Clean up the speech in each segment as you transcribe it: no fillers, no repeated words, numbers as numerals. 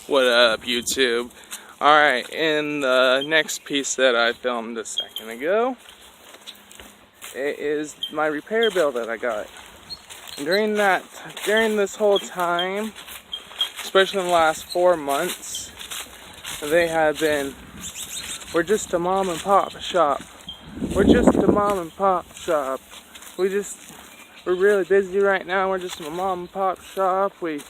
What up, YouTube? Alright, in the next piece that I filmed a second ago, it is my repair bill that I got. During this whole time, especially in the last 4 months, they have been, we're just a mom and pop shop. We're just a mom and pop shop. We're really busy right now. We're just a mom and pop shop. We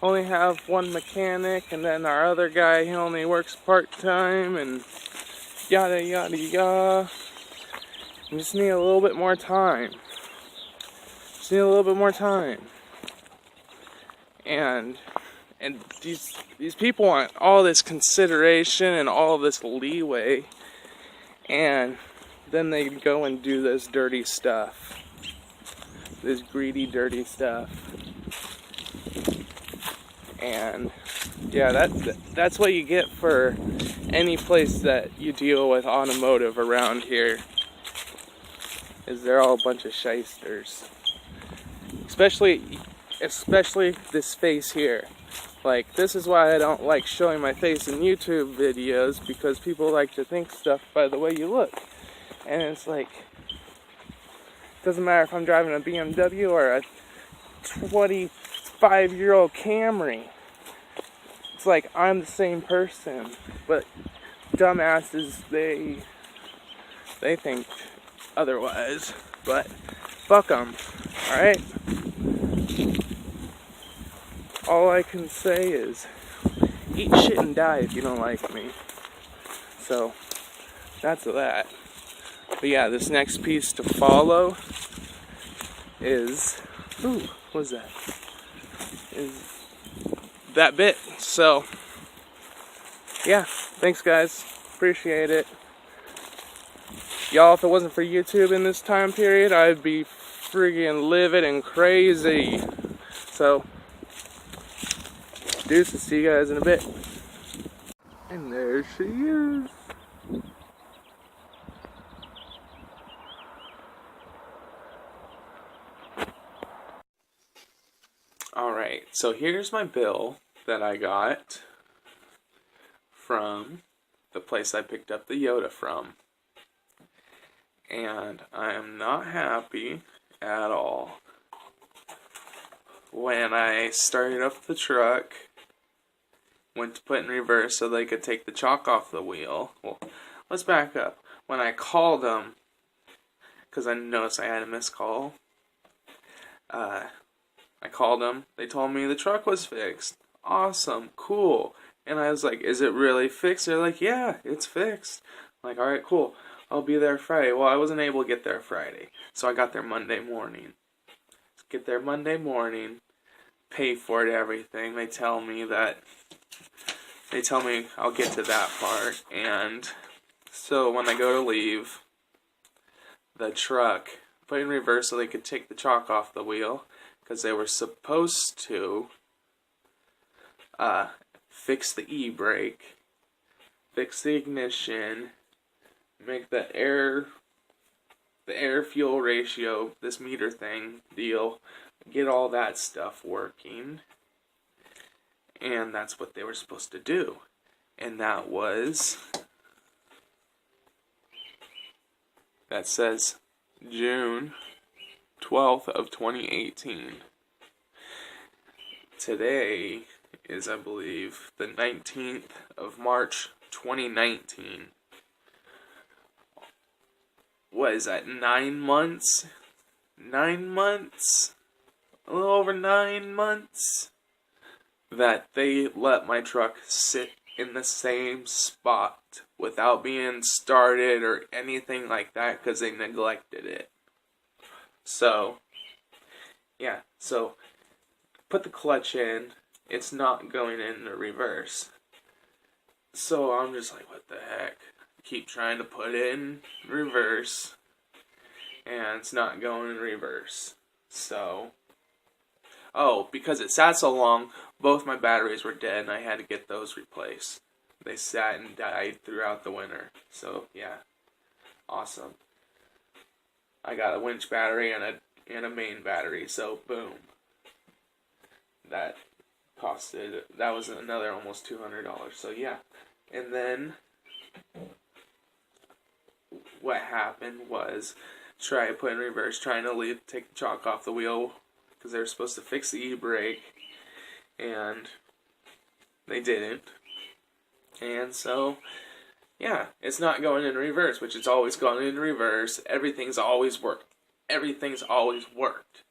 only have one mechanic, and then our other guy, he only works part-time, and yada yada yada. We just need a little bit more time. And these people want all this consideration and all this leeway, and then they go and do this dirty stuff. This greedy, dirty stuff. And yeah, that's what you get for any place that you deal with automotive around here. Is they're all a bunch of shysters. Especially this face here. Like, this is why I don't like showing my face in YouTube videos, because people like to think stuff by the way you look. And it's like, it doesn't matter if I'm driving a BMW or a 25-year-old Camry. It's like I'm the same person, but dumbasses, they think otherwise. But fuck them, alright? All I can say is eat shit and die if you don't like me. So that's that. But yeah, this next piece to follow is, what's that? Is that bit. So yeah, thanks guys, appreciate it. Y'all, if it wasn't for YouTube in this time period, I'd be friggin' livid and crazy. So deuces, see you guys in a bit. And there she is. Alright, so here's my bill that I got from the place I picked up the Yoda from. And I am not happy at all. When I started up the truck, went to put in reverse so they could take the chalk off the wheel. Well, let's back up. When I called them, because I noticed I had a missed call, I called them. They told me the truck was fixed. Awesome, cool. And I was like, is it really fixed? They're like, yeah, it's fixed. I'm like, alright, cool. I'll be there Friday. Well, I wasn't able to get there Friday, so I got there Monday morning. Get there Monday morning, pay for it, everything. They tell me I'll get to that part. And so when I go to leave the truck, put in reverse so they could take the chalk off the wheel, because they were supposed to fix the e-brake, fix the ignition, make the air fuel ratio, this meter thing deal, get all that stuff working. And that's what they were supposed to do. And that says June 12th of 2018. Today is, I believe, the 19th of March 2019. What is that, 9 months? 9 months? A little over 9 months that they let my truck sit in the same spot without being started or anything like that, because they neglected it. So, yeah, so put the clutch in, it's not going into reverse. So I'm just like, what the heck? Keep trying to put it in reverse, and it's not going in reverse. So, because it sat so long, both my batteries were dead, and I had to get those replaced. They sat and died throughout the winter. So, yeah, awesome. I got a winch battery and a main battery, so boom. That costed, that was another almost $200. So yeah. And then what happened was, try to put in reverse, trying to take the chalk off the wheel, because they were supposed to fix the e-brake, and they didn't. And so, yeah, it's not going in reverse, which it's always gone in reverse. Everything's always worked. Everything's always worked.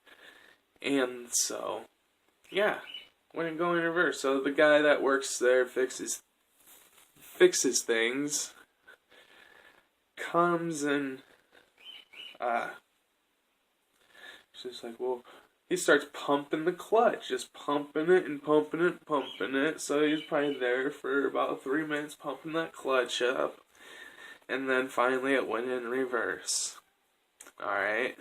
And so, yeah, wouldn't go in reverse. So the guy that works there fixes things, comes and just like, well, he starts pumping the clutch, just pumping it and pumping it and pumping it. So he's probably there for about 3 minutes pumping that clutch up. And then finally it went in reverse. Alright.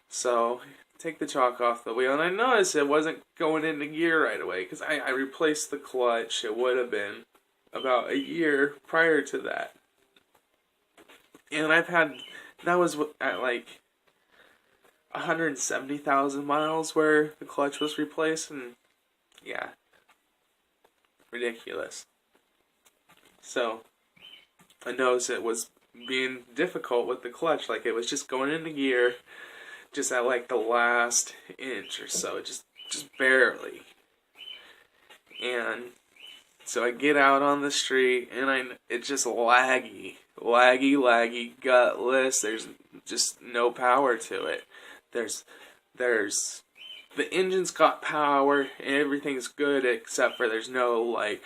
So, take the chalk off the wheel. And I noticed it wasn't going into gear right away, because I replaced the clutch. It would have been about a year prior to that. And that was at like 170,000 miles where the clutch was replaced, and yeah, ridiculous. So I noticed it was being difficult with the clutch, like it was just going into gear just at like the last inch or so, just barely. And so I get out on the street, and it's just laggy, gutless. There's just no power to it. There's the engine's got power and everything's good, except for there's no, like,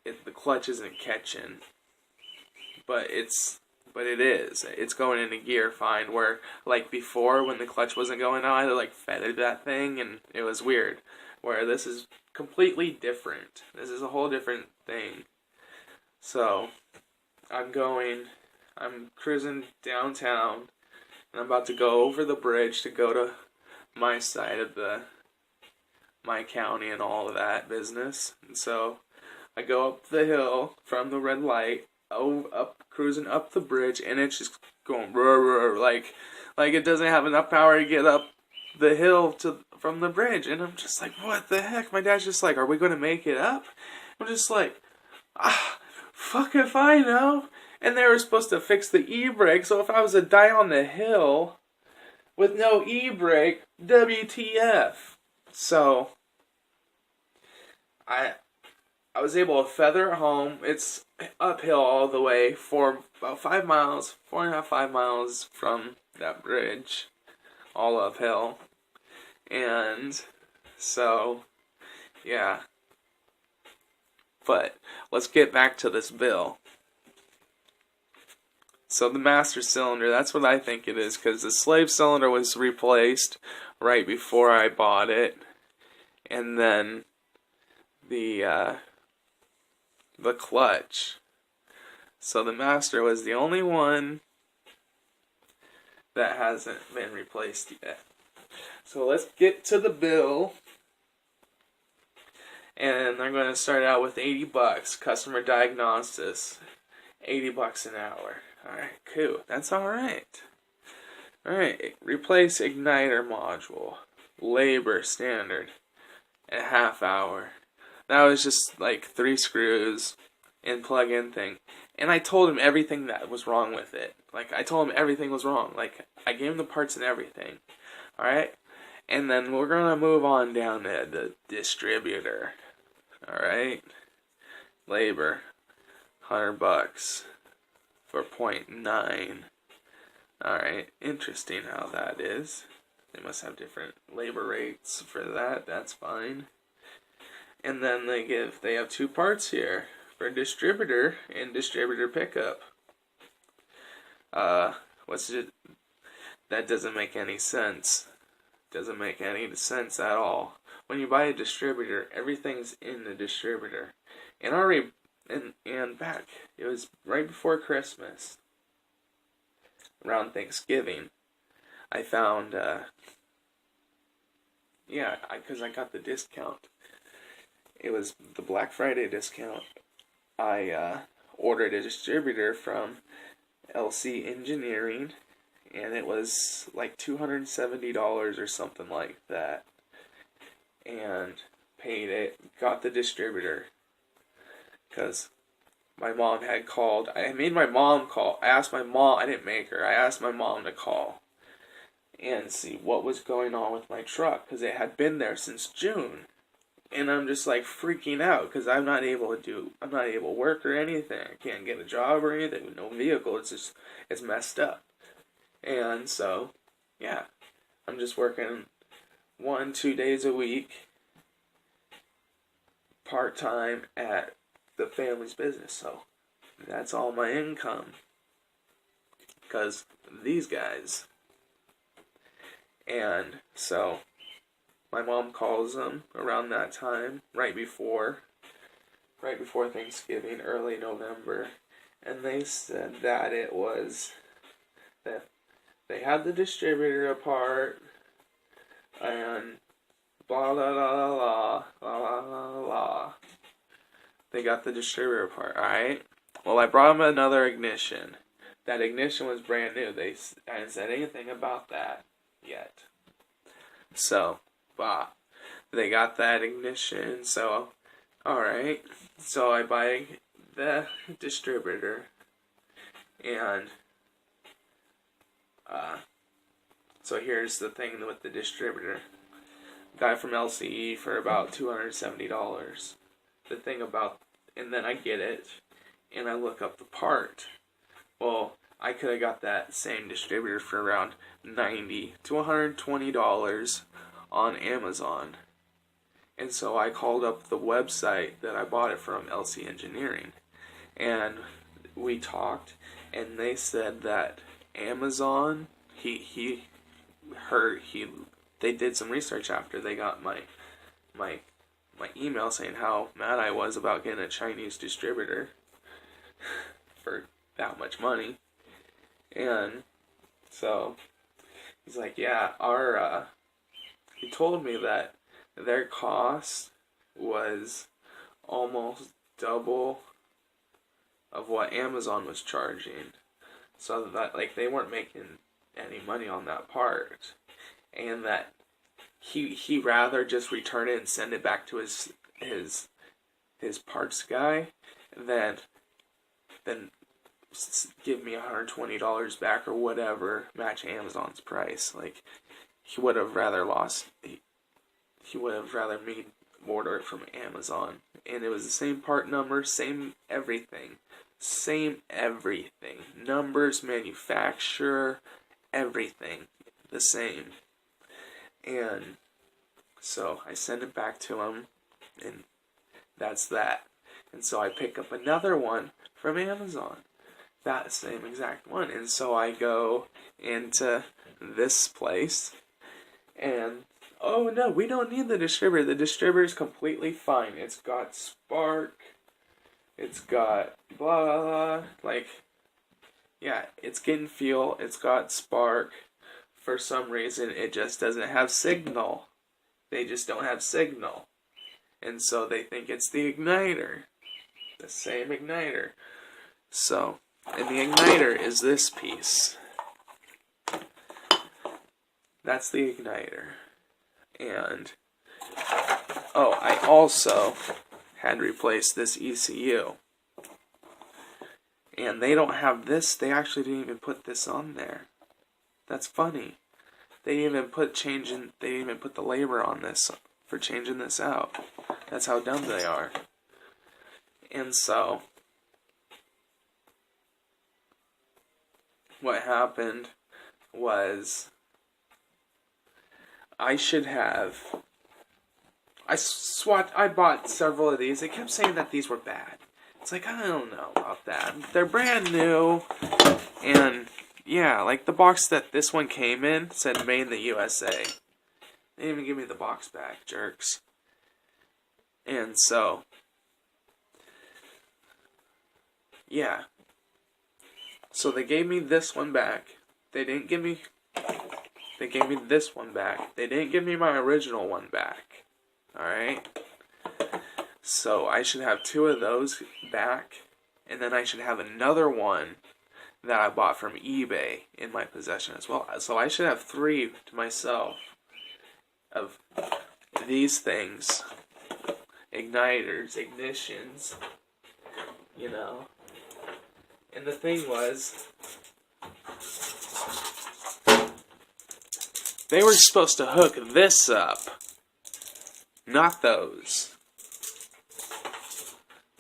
the clutch isn't catching. But it is. It's going into gear fine, where, like, before, when the clutch wasn't going on, I, like, feathered that thing, and it was weird. Where this is completely different. This is a whole different thing. So, I'm cruising downtown, and I'm about to go over the bridge to go to my side of my county and all of that business. And so, I go up the hill from the red light, cruising up the bridge, and it's just going like it doesn't have enough power to get up the hill from the bridge. And I'm just like, what the heck? My dad's just like, are we going to make it up? I'm just like, fuck if I know. And they were supposed to fix the e-brake, so if I was to die on the hill with no e-brake, WTF. So, I was able to feather it home. It's uphill all the way for about 5 miles, 4.5, 5 miles from that bridge, all uphill. And so, yeah. But let's get back to this bill. So the master cylinder, that's what I think it is, because the slave cylinder was replaced right before I bought it. And then the clutch. So the master was the only one that hasn't been replaced yet. So let's get to the bill. And I'm going to start out with $80, customer diagnosis. $80 an hour. Alright, cool. That's alright. Alright, replace igniter module. Labor standard. A half hour. That was just like 3 screws and plug-in thing. And I told him everything that was wrong with it. Like, I told him everything was wrong. Like, I gave him the parts and everything. Alright? And then we're going to move on down to the distributor. Alright? Labor. $100 for 0.9. Alright, interesting how that is. They must have different labor rates for that. That's fine. And then they have 2 parts here for distributor and distributor pickup. What's it? That doesn't make any sense. Doesn't make any sense at all. When you buy a distributor, everything's in the distributor. And back, it was right before Christmas, around Thanksgiving, I found, because I got the discount. It was the Black Friday discount. I ordered a distributor from LC Engineering, and it was like $270 or something like that. And paid it, got the distributor. Because my mom had called. I made my mom call. I asked my mom. I didn't make her. I asked my mom to call and see what was going on with my truck. Because it had been there since June. And I'm just like freaking out because I'm not able to work or anything. I can't get a job or anything with no vehicle. It's messed up. And so, yeah, I'm just working 1-2 days a week, part-time at the family's business. So that's all my income. Because these guys. And so my mom calls them around that time, right before Thanksgiving, early November, and they said that that they had the distributor apart, and blah blah blah blah blah blah blah. They got the distributor apart, alright? Well, I brought them another ignition. That ignition was brand new. I hadn't said anything about that yet. So, they got that ignition, so, alright. So I buy the distributor, and, so here's the thing with the distributor. Guy from LCE for about $270. The thing about, and then I get it, and I look up the part. Well, I could have got that same distributor for around $90 to $120 on Amazon. And so I called up the website that I bought it from, LC Engineering. And we talked, and they said that Amazon, they did some research after they got my email saying how mad I was about getting a Chinese distributor for that much money. And so he's like, yeah, he told me that their cost was almost double of what Amazon was charging. So that, like, they weren't making any money on that part. And that he rather just return it and send it back to his parts guy than give me $120 back or whatever, match Amazon's price. Like, he would have rather me order it from Amazon. And it was the same part number, same everything. Numbers, manufacturer, everything the same. And so I send it back to him, and that's that. And so I pick up another one from Amazon. That same exact one. And so I go into this place, and oh no, we don't need the distributor. The distributor is completely fine. It's got spark. It's got blah blah blah. Like, yeah, it's getting fuel. It's got spark. For some reason, it just doesn't have signal. They just don't have signal. And so they think it's the igniter. The same igniter. So, and the igniter is this piece. That's the igniter. And, oh, I also had replaced this ECU. And they don't have this. They actually didn't even put this on there. That's funny. They didn't even put the labor on this for changing this out. That's how dumb they are. And so what happened was I bought several of these. They kept saying that these were bad. It's like, I don't know about that. They're brand new, and yeah, like the box that this one came in said made in the USA. They didn't even give me the box back, jerks. And so, yeah. So they gave me this one back. They gave me this one back. They didn't give me my original one back. Alright? So I should have 2 of those back, and then I should have another one that I bought from eBay in my possession as well. So I should have 3 to myself of these things igniters, ignitions, you know. And the thing was, they were supposed to hook this up, not those.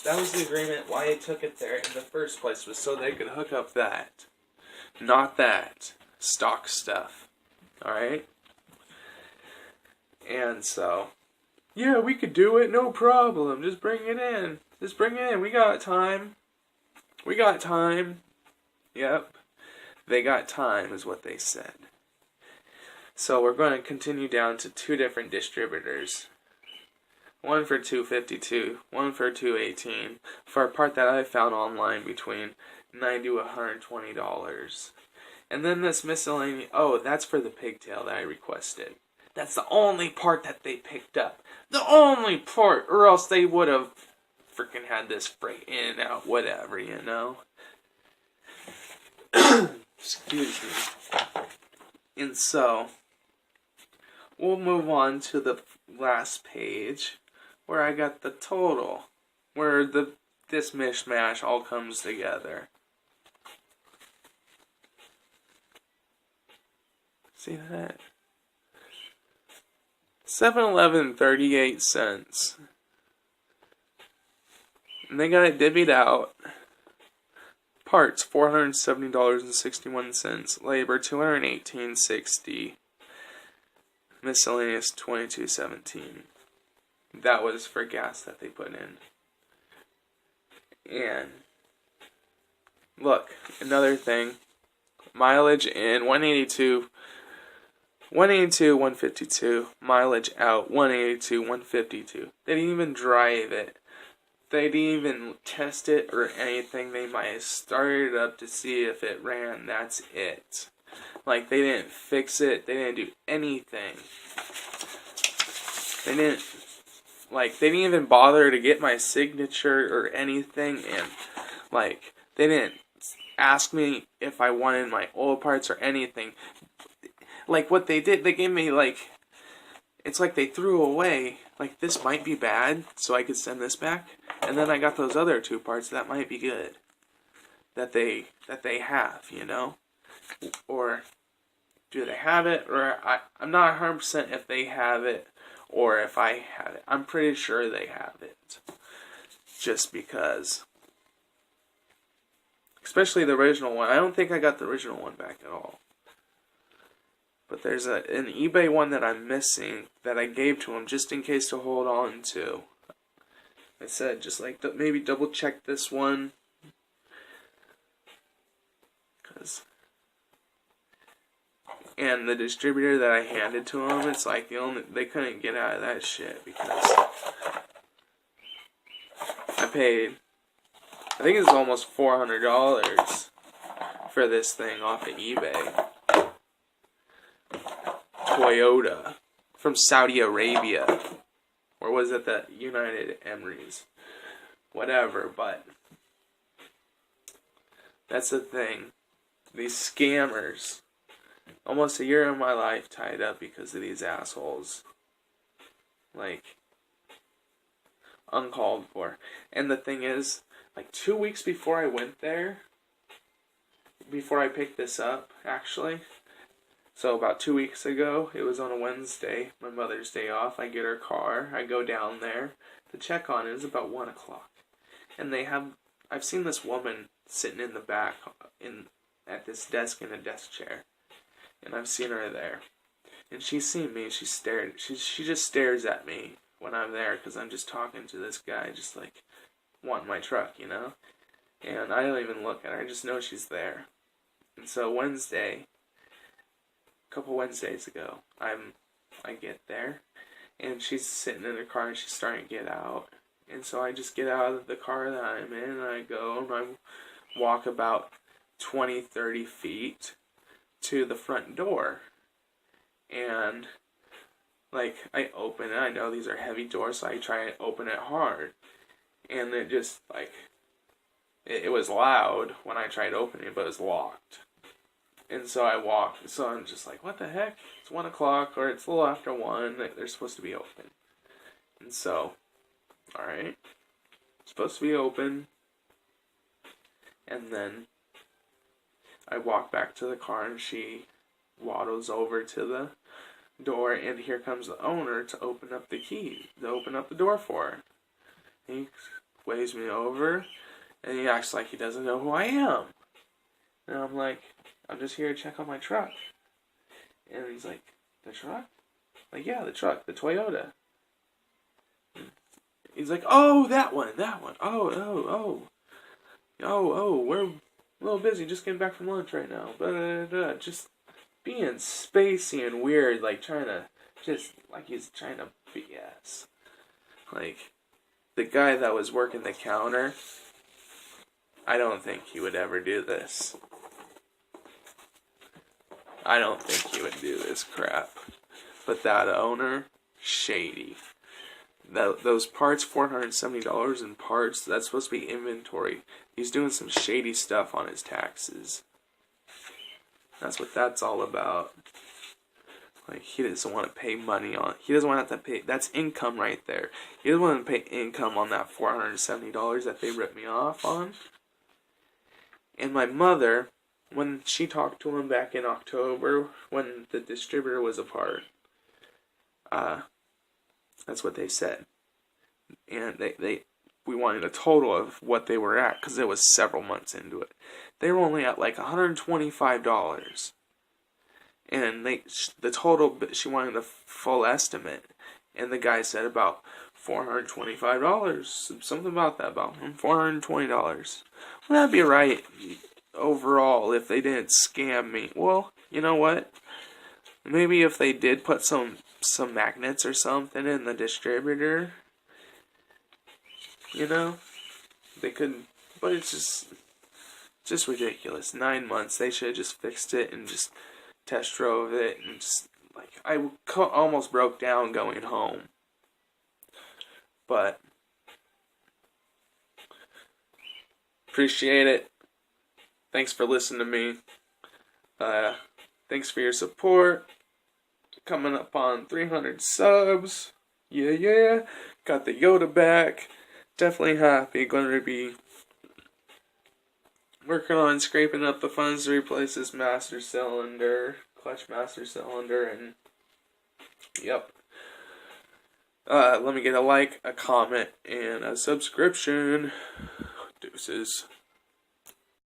That was the agreement why I took it there in the first place, was so they could hook up that, not that stock stuff. Alright? And so, yeah, we could do it, no problem. Just bring it in. Just bring it in. We got time. We got time. Yep. They got time, is what they said. So we're going to continue down to two different distributors. One for $252, one for $218, for a part that I found online between $90 to $120. And then this miscellaneous, oh, that's for the pigtail that I requested. That's the only part that they picked up. The only part, or else they would have freaking had this freight in and out, whatever, you know? Excuse me. And so, we'll move on to the last page, where I got the total, where this mishmash all comes together. See that? 7-Eleven, 38 cents. And they got it divvied out. Parts, $470.61. Labor, $218.60. Miscellaneous, $22.17. That was for gas that they put in. And look, another thing. Mileage in 182, 152. Mileage out 182, 152. They didn't even drive it. They didn't even test it or anything. They might have started it up to see if it ran. That's it. Like, they didn't fix it. They didn't do anything. They didn't even bother to get my signature or anything. And, like, they didn't ask me if I wanted my oil parts or anything. Like, what they did, they gave me, like, it's like they threw away, like, this might be bad, so I could send this back. And then I got those other two parts that might be good. That they have, you know? Or do they have it? Or I'm not 100% if they have it or if I have it. I'm pretty sure they have it. Just because. Especially the original one. I don't think I got the original one back at all. But there's an eBay one that I'm missing that I gave to him just in case to hold on to. I said, just like, maybe double check this one. And the distributor that I handed to him, it's like they couldn't get out of that shit because I paid, I think it's almost $400 for this thing off of eBay. Toyota from Saudi Arabia, or was it the United Emirates? Whatever, but that's the thing. These scammers. Almost a year of my life tied up because of these assholes. Like, uncalled for. And the thing is, like 2 weeks before I went there, before I picked this up, actually, so about 2 weeks ago, it was on a Wednesday, my mother's day off, I get her car, I go down there to check on it. It was about 1 o'clock. And I've seen this woman sitting in the back, at this desk in a desk chair. And I've seen her there. And she's seen me, she just stares at me when I'm there, because I'm just talking to this guy, just like, wanting my truck, you know? And I don't even look at her, I just know she's there. And so Wednesday, a couple Wednesdays ago, I get there, and she's sitting in her car, and she's starting to get out. And so I just get out of the car that I'm in, and I go, and I walk about 20, 30 feet to the front door. And, like, I open it. I know these are heavy doors, so I try and open it hard. And it just, like, it was loud when I tried opening it, but it was locked. And so I walk, so I'm just like, what the heck? It's 1 o'clock, or it's a little after 1, they're supposed to be open. And so Alright. Supposed to be open. And then I walk back to the car and she waddles over to the door, and here comes the owner to open up the door for her. He waves me over, and he acts like he doesn't know who I am. And I'm like, I'm just here to check on my truck. And he's like, the truck? Like, yeah, the truck, the Toyota. He's like, oh, that one. Oh, we're a little busy, just getting back from lunch right now. Just being spacey and weird, like he's trying to BS. Like, the guy that was working the counter, I don't think he would ever do this. I don't think he would do this crap. But that owner, shady. Those parts, $470 in parts, that's supposed to be inventory. He's doing some shady stuff on his taxes. That's what that's all about. Like, he doesn't want to pay money on... He doesn't want to have to pay... That's income right there. He doesn't want to pay income on that $470 that they ripped me off on. And my mother, when she talked to him back in October, when the distributor was apart, that's what they said. And we wanted a total of what they were at, because it was several months into it. They were only at like $125. And the total, she wanted a full estimate. And the guy said about $425. Something about that, about $420. Well, that'd be right overall if they didn't scam me. Well, you know what? Maybe if they did put some magnets or something in the distributor, you know, they could, but it's just ridiculous. 9 months, they should have just fixed it and just test drove it, and just, like, I almost broke down going home. But appreciate it. Thanks for listening to me. Thanks for your support. Coming up on 300 subs. Yeah. Got the Yoda back. Definitely happy. Going to be working on scraping up the funds to replace this master cylinder, clutch master cylinder, and yep. Let me get a like, a comment, and a subscription. Deuces.